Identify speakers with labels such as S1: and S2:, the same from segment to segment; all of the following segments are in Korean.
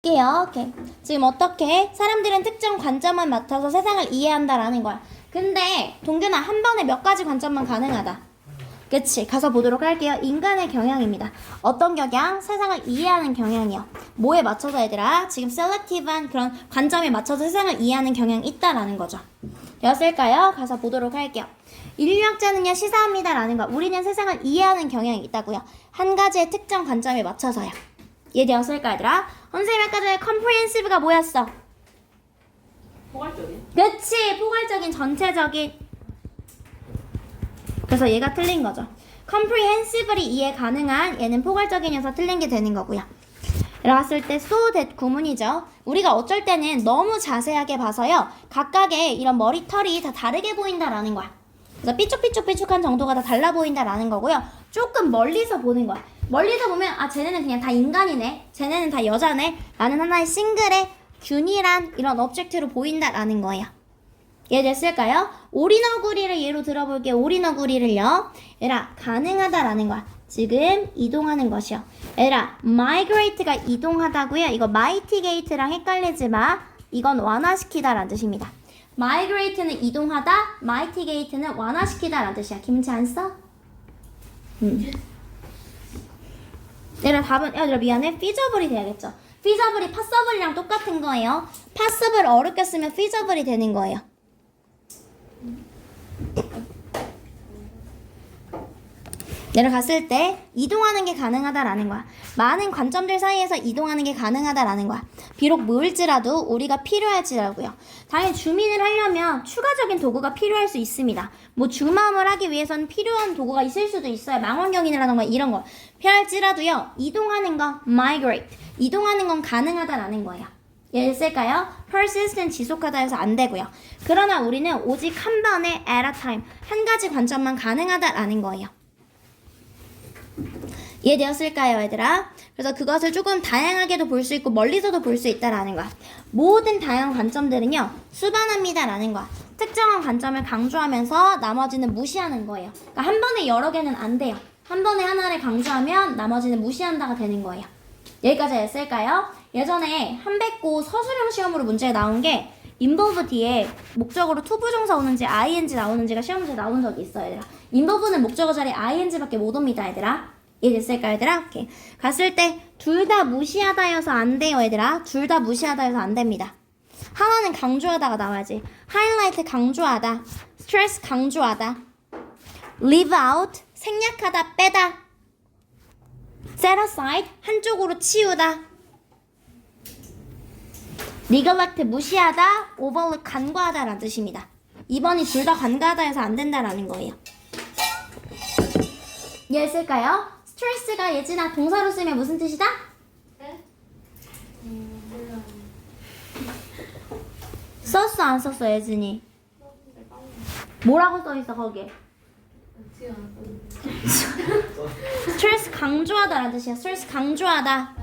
S1: 게요. 오케이. 지금 어떻게 사람들은 특정 관점만 맡아서 세상을 이해한다라는 거야. 근데 동균아, 한 번에 몇 가지 관점만 가능하다. 그치? 가서 보도록 할게요. 인간의 경향입니다. 어떤 경향? 세상을 이해하는 경향이요. 뭐에 맞춰서 얘들아? 지금 셀렉티브한 그런 관점에 맞춰서 세상을 이해하는 경향이 있다라는 거죠. 되었을까요? 가서 보도록 할게요. 인류학자는요, 시사합니다라는 거. 우리는 세상을 이해하는 경향이 있다고요. 한 가지의 특정 관점에 맞춰서요. 이해되었을까 얘들아? 선생님 아까 전에 comprehensive가 뭐였어?
S2: 포괄적인?
S1: 그치, 포괄적인, 전체적인. 그래서 얘가 틀린 거죠. comprehensively 이해 가능한, 얘는 포괄적인이어서 틀린 게 되는 거고요. 라왔을 때 so that 구문이죠. 우리가 어쩔 때는 너무 자세하게 봐서요, 각각의 이런 머리털이 다 다르게 보인다라는 거야. 그래서 삐쭉삐쭉삐쭉한 정도가 다 달라 보인다라는 거고요. 조금 멀리서 보는 거야. 멀리서 보면 아, 쟤네는 그냥 다 인간이네, 쟤네는 다 여자네 라는 하나의 싱글의 균일한 이런 오브젝트로 보인다라는 거예요. 이해됐을까요? 오리너구리를 예로 들어볼게요. 오리너구리를요, 얘라 가능하다라는 거야. 지금 이동하는 것이요. 얘라 migrate가 이동하다고요. 이거 mitigate랑 헷갈리지 마. 이건 완화시키다라는 뜻입니다. migrate는 이동하다, mitigate는 완화시키다라는 뜻이야. 김치 안 써? 얘들아 답은, 얘들아 미안해, feasible이 돼야겠죠. feasible이 passable이랑 똑같은 거예요. passable 어렵게 쓰면 feasible이 되는 거예요. 내려갔을 때 이동하는 게 가능하다라는 거야. 많은 관점들 사이에서 이동하는 게 가능하다라는 거야. 비록 모일지라도 우리가 필요할지라고요. 당연히 주민을 하려면 추가적인 도구가 필요할 수 있습니다. 뭐 줌아웃을 하기 위해서는 필요한 도구가 있을 수도 있어요. 망원경이라던가 이런 거 필요할지라도요, 이동하는 거 migrate, 이동하는 건 가능하다라는 거예요. 이해됐을까요? persistent 지속하다 해서 안 되고요. 그러나 우리는 오직 한 번에 at a time, 한 가지 관점만 가능하다라는 거예요. 이해되었을까요 얘들아? 그래서 그것을 조금 다양하게도 볼 수 있고 멀리서도 볼 수 있다라는 거야. 모든 다양한 관점들은요, 수반합니다라는 거야. 특정한 관점을 강조하면서 나머지는 무시하는 거예요. 그러니까 한 번에 여러 개는 안 돼요. 한 번에 하나를 강조하면 나머지는 무시한다가 되는 거예요. 여기까지 했을까요? 예전에 한백고 서술형 시험으로 문제가 나온 게 involve 뒤에 목적어로 to 부정사 오는지 ing 나오는지가 시험 문제에 나온 적이 있어요 얘들아. involve는 목적어 자리에 ing밖에 못 옵니다 얘들아. 이해됐을까 얘들아? 오케이. 갔을 때 둘 다 무시하다여서 안 돼요 얘들아. 둘 다 무시하다여서 안 됩니다. 하나는 강조하다가 나와야지. highlight 강조하다, stress 강조하다, leave out 생략하다, 빼다, set aside 한쪽으로 치우다, neglect 무시하다, overlook 간과하다라는 뜻입니다. 2번이 둘 다 간과하다여서 안 된다라는 거예요. 이해했을까요? 스트레스가 예진아 동사로 쓰면 무슨 뜻이다?
S2: 네?
S1: 썼어 안 썼어 예진이? 뭐라고 써있어 거기에? 스트레스 강조하다라는 뜻이야. 스트레스 강조하다.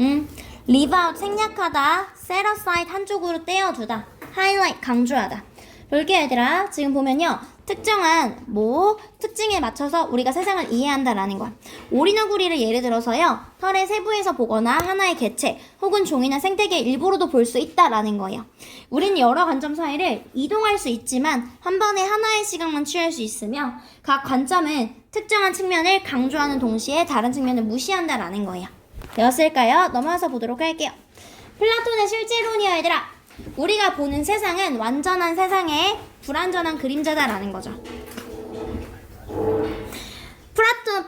S1: 응. leave out 생략하다, set aside 한쪽으로 떼어두다, highlight 강조하다. 이렇게 얘들아 지금 보면요, 특정한 특징에 맞춰서 우리가 세상을 이해한다라는 거야. 오리너구리를 예를 들어서요, 털의 세부에서 보거나 하나의 개체 혹은 종이나 생태계의 일부로도 볼 수 있다라는 거예요. 우리는 여러 관점 사이를 이동할 수 있지만 한 번에 하나의 시각만 취할 수 있으며 각 관점은 특정한 측면을 강조하는 동시에 다른 측면을 무시한다라는 거예요. 되었을까요? 넘어가서 보도록 할게요. 플라톤의 실제론이요 얘들아. 우리가 보는 세상은 완전한 세상의 불완전한 그림자다라는 거죠.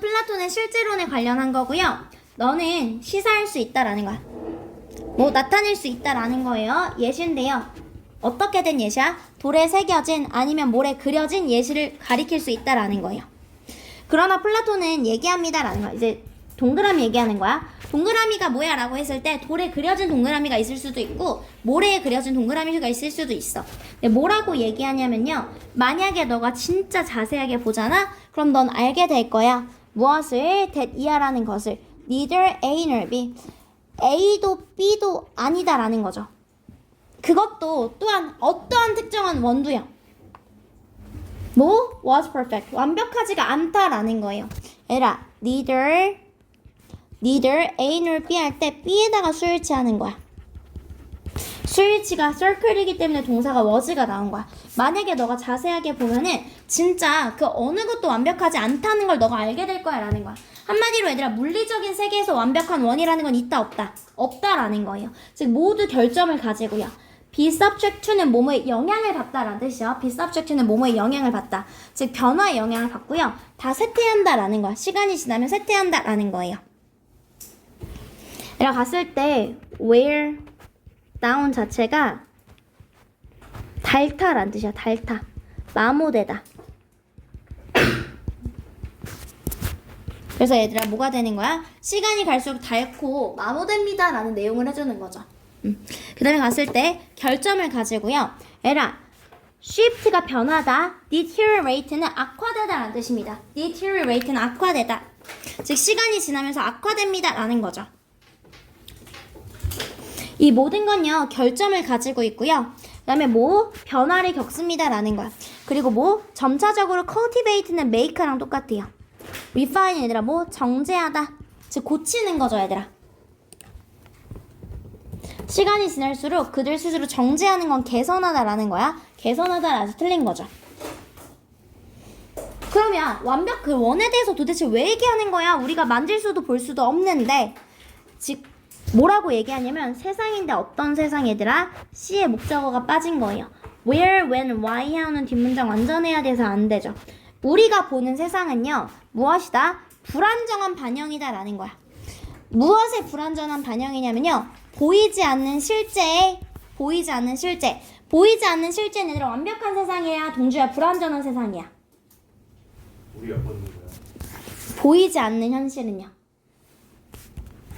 S1: 플라톤의 실제론에 관련한 거고요. 너는 시사할 수 있다라는 거야. 나타낼 수 있다라는 거예요. 예시인데요. 어떻게 된 예시야? 돌에 새겨진 아니면 모래 그려진 예시를 가리킬 수 있다라는 거예요. 그러나 플라톤은 얘기합니다라는 거야. 이제 동그라미 얘기하는 거야. 동그라미가 뭐야 라고 했을 때 돌에 그려진 동그라미가 있을 수도 있고 모래에 그려진 동그라미가 있을 수도 있어. 근데 뭐라고 얘기하냐면요, 만약에 너가 진짜 자세하게 보잖아? 그럼 넌 알게 될 거야. 무엇을? that 이하라는 것을. neither A nor B. A도 B도 아니다라는 거죠. 그것도 또한 어떠한 특정한 원두형. was perfect. 완벽하지가 않다라는 거예요. 에라 neither neither A nor B 할 때 B에다가 수일치하는 거야. 수일치가 circle이기 때문에 동사가 was가 나온 거야. 만약에 너가 자세하게 보면은 진짜 그 어느 것도 완벽하지 않다는 걸 너가 알게 될 거야 라는 거야. 한마디로 얘들아 물리적인 세계에서 완벽한 원이라는 건 있다 없다? 없다라는 거예요. 즉 모두 결점을 가지고요. be subject to는 뭐뭐에 영향을 받다라는 뜻이요. be subject to는 뭐뭐에 영향을 받다. 즉 변화에 영향을 받고요. 다 쇠퇴한다라는 거야. 시간이 지나면 쇠퇴한다라는 거예요. 얘가 갔을 때 wear down 자체가 닳다라는 뜻이야. 닳다. 마모되다. 그래서 얘들아 뭐가 되는 거야? 시간이 갈수록 닳고 마모됩니다 라는 내용을 해주는 거죠. 그 다음에 갔을 때 결점을 가지고요. 에라 shift가 변하다, deteriorate는 악화되다 라는 뜻입니다. deteriorate는 악화되다. 즉 시간이 지나면서 악화됩니다 라는 거죠. 이 모든 건요 결점을 가지고 있고요. 그 다음에 뭐 변화를 겪습니다 라는 거야. 그리고 뭐 점차적으로 cultivate는 make랑 똑같아요. refine 얘들아 뭐 정제하다, 즉 고치는 거죠 얘들아. 시간이 지날수록 그들 스스로 정제하는 건 개선하다라는 거야. 개선하다라서 틀린 거죠. 그러면 완벽 그 원에 대해서 도대체 왜 얘기하는 거야? 우리가 만질 수도 볼 수도 없는데 즉 뭐라고 얘기하냐면 세상인데 어떤 세상 얘들아? C의 목적어가 빠진 거예요. where, when, why 하는 뒷문장 완전해야 돼서 안 되죠. 우리가 보는 세상은요 무엇이다? 불안정한 반영이다 라는 거야. 무엇의 불안정한 반영이냐면요 보이지 않는 실제에 보이지 않는 실제. 보이지 않는 실제는 얘들아 완벽한 세상이야 동주야 불안정한 세상이야?
S2: 우리가 보는 거야.
S1: 보이지 않는 현실은요?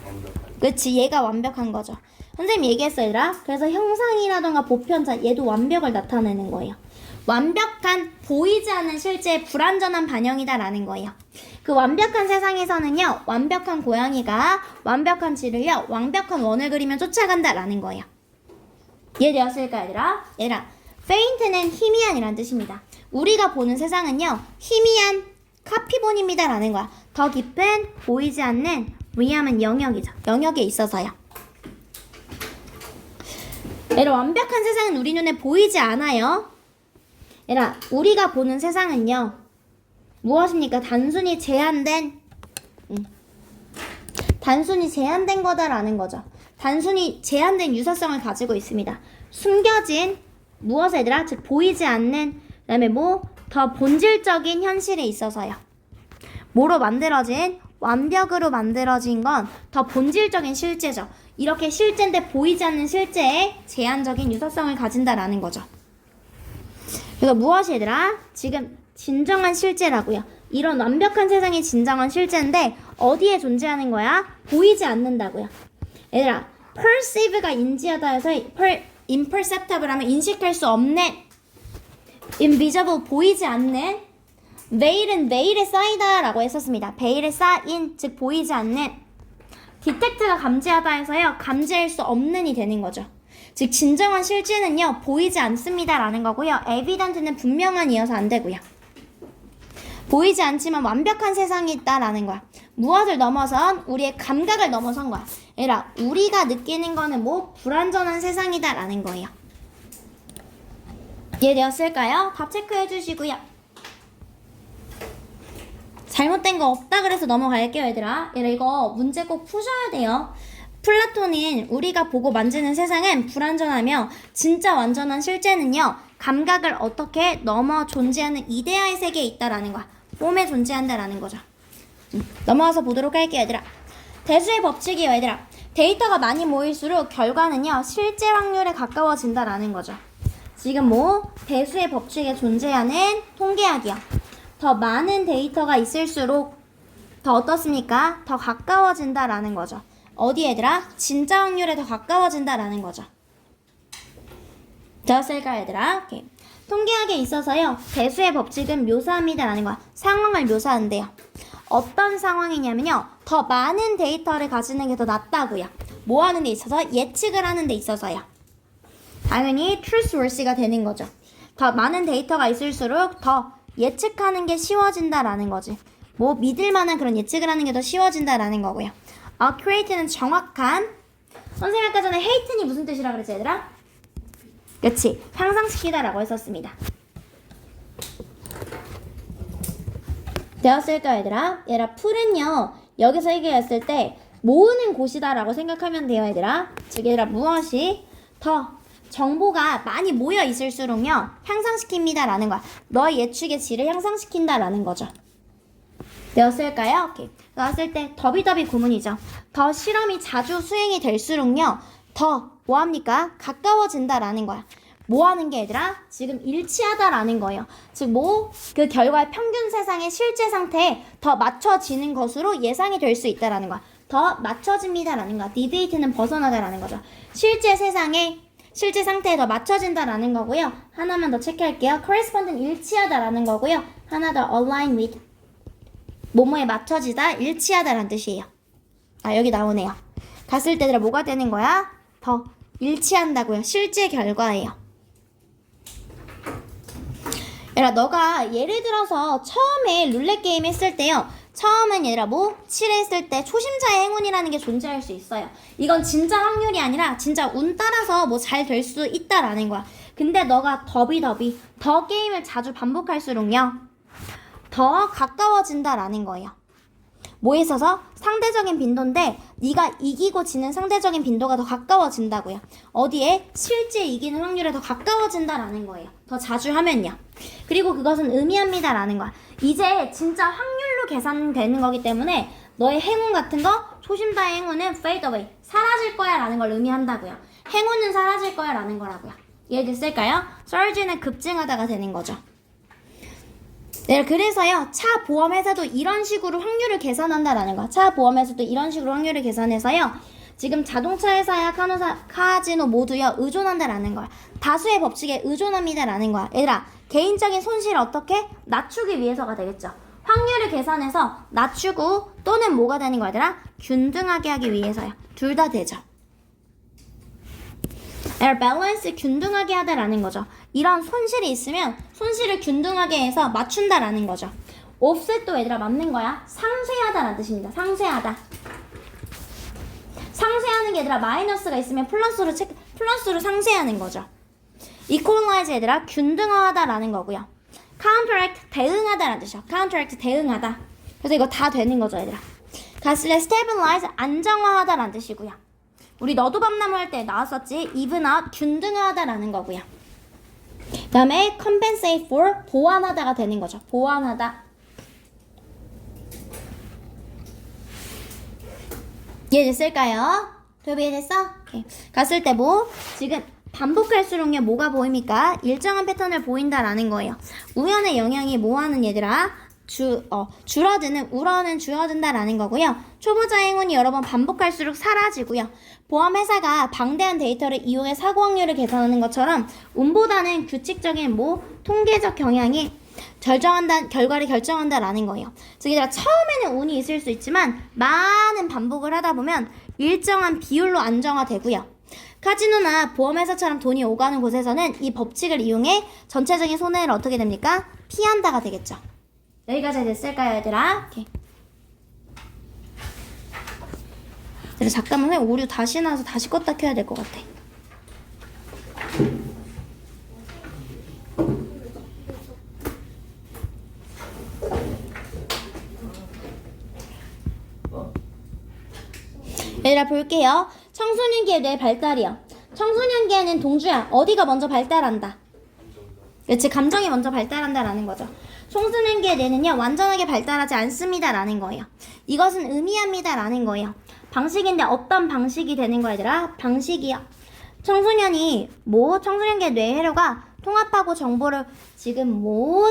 S2: 완벽한.
S1: 그치 얘가 완벽한 거죠. 선생님이 얘기했어 얘들아. 그래서 형상이라던가 보편자 얘도 완벽을 나타내는 거예요. 완벽한 보이지 않는 실제의 불완전한 반영이다 라는 거예요. 그 완벽한 세상에서는요 완벽한 고양이가 완벽한 지를요 완벽한 원을 그리면 쫓아간다 라는 거예요. 이해되었을까 얘들아? 얘들아 faint는 희미한이란 뜻입니다. 우리가 보는 세상은요 희미한 카피본입니다 라는 거야. 더 깊은 보이지 않는 위함은 영역이죠. 영역에 있어서요. 얘들아 완벽한 세상은 우리 눈에 보이지 않아요. 얘들아 우리가 보는 세상은요 무엇입니까? 단순히 제한된 거다라는 거죠. 단순히 제한된 유사성을 가지고 있습니다. 숨겨진 무엇 얘들아? 즉 보이지 않는 그다음에 뭐 더 본질적인 현실에 있어서요. 뭐로 만들어진? 완벽으로 만들어진 건 더 본질적인 실제죠. 이렇게 실제인데 보이지 않는 실제에 제한적인 유사성을 가진다라는 거죠. 그래서 무엇이 얘들아? 지금 진정한 실제라고요. 이런 완벽한 세상이 진정한 실제인데 어디에 존재하는 거야? 보이지 않는다고요. 얘들아 perceive가 인지하다 해서 imperceptible 하면 인식할 수 없는, invisible 보이지 않는, veil은 veil에 쌓이다 라고 했었습니다. veil에 쌓인 즉 보이지 않는, detect가 감지하다 해서요 감지할 수 없는이 되는 거죠. 즉 진정한 실제는요 보이지 않습니다 라는 거고요. evident는 분명한 이어서 안 되고요. 보이지 않지만 완벽한 세상이 있다라는 거야. 무엇을 넘어선? 우리의 감각을 넘어선 거야. 얘들아 우리가 느끼는 거는 뭐 불완전한 세상이다라는 거예요. 이해되었을까요? 답 체크해 주시고요. 잘못된 거 없다 그래서 넘어갈게요 얘들아. 얘들아 이거 문제 꼭 푸셔야 돼요. 플라톤은 우리가 보고 만지는 세상은 불완전하며 진짜 완전한 실제는요 감각을 어떻게 넘어 존재하는 이데아의 세계에 있다라는 거야. 폼에 존재한다라는 거죠. 넘어와서 보도록 할게요 얘들아. 대수의 법칙이에요 얘들아. 데이터가 많이 모일수록 결과는요 실제 확률에 가까워진다라는 거죠. 지금 뭐 대수의 법칙에 존재하는 통계학이요. 더 많은 데이터가 있을수록 더 어떻습니까? 더 가까워진다라는 거죠. 어디 얘들아? 진짜 확률에 더 가까워진다라는 거죠. 되었을까 얘들아? 오케이. 통계학에 있어서요 대수의 법칙은 묘사합니다라는 거야. 상황을 묘사한대요. 어떤 상황이냐면요 더 많은 데이터를 가지는 게 더 낫다고요. 뭐 하는 데 있어서? 예측을 하는 데 있어서요. 당연히 truthworthy가 되는 거죠. 더 많은 데이터가 있을수록 더 예측하는 게 쉬워진다라는 거지. 뭐 믿을 만한 그런 예측을 하는 게 더 쉬워진다라는 거고요. accurate는 정확한. 선생님 아까 전에 hate는 무슨 뜻이라 그랬지 얘들아? 그치, 향상시키다 라고 했었습니다. 되었을까 얘들아? 얘들아 풀은요 여기서 얘기했을 때 모으는 곳이다 라고 생각하면 돼요 얘들아. 즉 얘들아 무엇이 더 정보가 많이 모여 있을수록요 향상시킵니다 라는 거야. 너의 예측의 질을 향상시킨다 라는 거죠. 되었을까요? 오케이. 나왔을 때 더비더비 구문이죠. 더 실험이 자주 수행이 될수록요 더 뭐합니까? 가까워진다라는 거야. 뭐하는 게 얘들아? 지금 일치하다라는 거예요. 즉 그 결과의 평균 세상의 실제 상태에 더 맞춰지는 것으로 예상이 될 수 있다라는 거야. 더 맞춰집니다라는 거야. 디베이트는 벗어나다라는 거죠. 실제 상태에 더 맞춰진다라는 거고요. 하나만 더 체크할게요. correspond는 일치하다라는 거고요. 하나 더 align with 뭐뭐에 맞춰지다, 일치하다라는 뜻이에요. 아 여기 나오네요. 갔을 때 뭐가 되는 거야? 더 일치한다고요. 실제 결과예요. 얘들아 너가 예를 들어서 처음에 룰렛 게임 했을 때요. 처음엔 얘들아 칠했을 때 초심자의 행운이라는 게 존재할 수 있어요. 이건 진짜 확률이 아니라 진짜 운 따라서 잘 될 수 있다라는 거야. 근데 너가 더 게임을 자주 반복할수록요 더 가까워진다라는 거예요. 뭐에 있어서? 상대적인 빈도인데 네가 이기고 지는 상대적인 빈도가 더 가까워진다고요. 어디에? 실제 이기는 확률에 더 가까워진다라는 거예요. 더 자주 하면요. 그리고 그것은 의미합니다라는 거야. 이제 진짜 확률로 계산되는 거기 때문에 너의 행운 같은 거, 초심자의 행운은 fade away, 사라질 거야 라는 걸 의미한다고요. 행운은 사라질 거야 라는 거라고요. 이해됐을까요? surge는 급증하다가 되는 거죠. 네, 그래서요 차 보험회사도 이런 식으로 확률을 계산한다라는 거야. 차 보험회사도 이런 식으로 확률을 계산해서요 지금 자동차 회사야 카지노 모두요 의존한다라는 거야. 다수의 법칙에 의존합니다라는 거야. 얘들아 개인적인 손실을 어떻게 낮추기 위해서가 되겠죠. 확률을 계산해서 낮추고 또는 뭐가 되는 거야 얘들아? 균등하게 하기 위해서요. 둘 다 되죠. 밸런스 균등하게 하다라는 거죠. 이런 손실이 있으면 손실을 균등하게 해서 맞춘다라는 거죠. offset도 얘들아 맞는 거야. 상쇄하다라는 뜻입니다. 상쇄하다. 상쇄하는 게 얘들아 마이너스가 있으면 플러스로 상쇄하는 거죠. equalize 얘들아 균등화하다라는 거고요. counteract 대응하다라는 뜻이요. counteract 대응하다. 그래서 이거 다 되는 거죠 얘들아. 갔을 때 stabilize 안정화하다라는 뜻이고요. 우리 너도 밤나무 할 때 나왔었지. even out 균등하다라는 거고요. 그 다음에 compensate for 보완하다가 되는 거죠. 보완하다. 이해됐을까요? 도입 이해됐어? 오케이. 갔을 때 지금 반복할수록요 뭐가 보입니까? 일정한 패턴을 보인다라는 거예요. 우연의 영향이 뭐하는 얘들아? 줄어드는 우러는 줄어든다라는 거고요. 초보자 행운이 여러 번 반복할수록 사라지고요. 보험회사가 방대한 데이터를 이용해 사고 확률을 계산하는 것처럼 운보다는 규칙적인 통계적 경향이 결과를 결정한다라는 거예요. 즉 얘들아 처음에는 운이 있을 수 있지만 많은 반복을 하다 보면 일정한 비율로 안정화되고요. 카지노나 보험회사처럼 돈이 오가는 곳에서는 이 법칙을 이용해 전체적인 손해를 어떻게 됩니까? 피한다가 되겠죠. 여기까지 됐을까요 얘들아? 오케이. 얘들아 잠깐만 선생님 오류 다시 나와서 다시 껐다 켜야 될 것 같아. 얘들아 볼게요. 청소년기의 뇌 발달이요. 청소년기에는 동주야 어디가 먼저 발달한다? 그렇지 감정이 먼저 발달한다라는 거죠. 청소년기의 뇌는요 완전하게 발달하지 않습니다라는 거예요. 이것은 의미합니다라는 거예요. 방식인데 어떤 방식이 되는 거야 얘들아? 방식이요. 청소년기의 뇌 회로가 통합하고 정보를 지금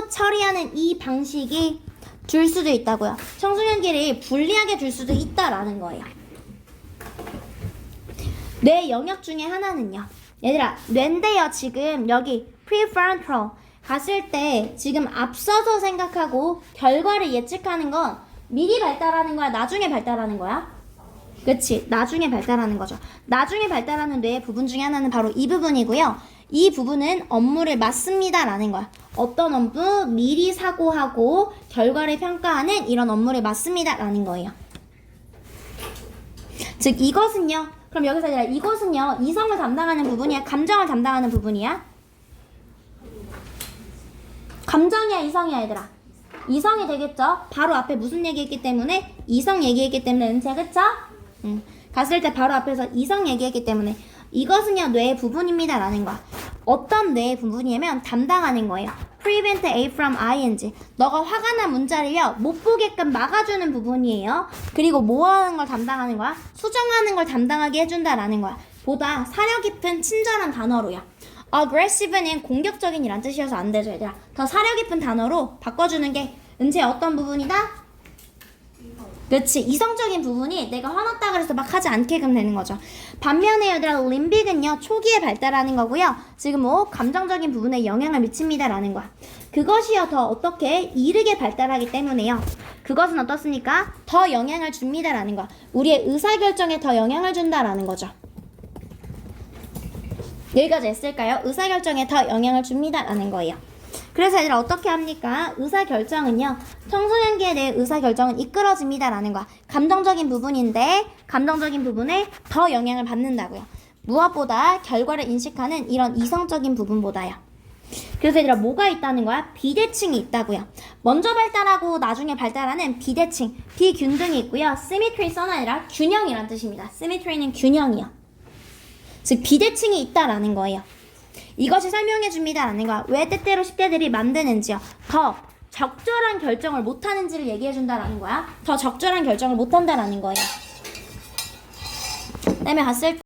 S1: 처리하는 이 방식이 줄 수도 있다고요. 청소년기를 불리하게 줄 수도 있다라는 거예요. 뇌 영역 중에 하나는요. 얘들아 뇌인데요 지금 여기 prefrontal 갔을 때 지금 앞서서 생각하고 결과를 예측하는 건 미리 발달하는 거야? 나중에 발달하는 거야? 그치 나중에 발달하는 거죠. 나중에 발달하는 뇌의 부분 중에 하나는 바로 이 부분이고요. 이 부분은 업무를 맡습니다 라는 거야. 어떤 업무? 미리 사고하고 결과를 평가하는 이런 업무를 맡습니다 라는 거예요. 즉 이것은요. 그럼 여기서 얘들아 이것은요. 이성을 담당하는 부분이야? 감정을 담당하는 부분이야? 감정이야 이성이야 얘들아? 이성이 되겠죠? 바로 앞에 무슨 얘기했기 때문에? 이성 얘기했기 때문에 은채 그쵸? 갔을 때 바로 앞에서 이성 얘기했기 때문에 이것은요 뇌의 부분입니다 라는 거야. 어떤 뇌의 부분이냐면 담당하는 거예요. prevent A from ing. 너가 화가 난 문자를요 못 보게끔 막아주는 부분이에요. 그리고 뭐 하는 걸 담당하는 거야? 수정하는 걸 담당하게 해준다라는 거야. 보다 사려 깊은 친절한 단어로요. aggressive는 공격적인 이란 뜻이어서 안 되죠 얘들아. 더 사려 깊은 단어로 바꿔주는 게 은채의 어떤 부분이다? 그렇지. 이성적인 부분이 내가 화났다 그래서 막 하지 않게끔 되는 거죠. 반면에 얘들아 림빅은요 초기에 발달하는 거고요. 지금 뭐 감정적인 부분에 영향을 미칩니다라는 거야. 그것이요 더 어떻게 이르게 발달하기 때문에요. 그것은 어떻습니까? 더 영향을 줍니다라는 거야. 우리의 의사결정에 더 영향을 준다라는 거죠. 여기까지 했을까요? 의사결정에 더 영향을 줍니다라는 거예요. 그래서 얘들아 어떻게 합니까? 의사결정은요. 청소년기에 대해 의사결정은 이끌어집니다라는 거야. 감정적인 부분인데 감정적인 부분에 더 영향을 받는다고요. 무엇보다 결과를 인식하는 이런 이성적인 부분보다요. 그래서 얘들아 뭐가 있다는 거야? 비대칭이 있다고요. 먼저 발달하고 나중에 발달하는 비대칭, 비균등이 있고요. symmetry선은 아니라 균형이란 뜻입니다. symmetry는 균형이요. 즉 비대칭이 있다라는 거예요. 이것이 설명해 줍니다라는 거야. 왜 때때로 10대들이 만드는지요. 더 적절한 결정을 못하는지를 얘기해 준다라는 거야. 더 적절한 결정을 못한다라는 거예요. 그다음에 갔을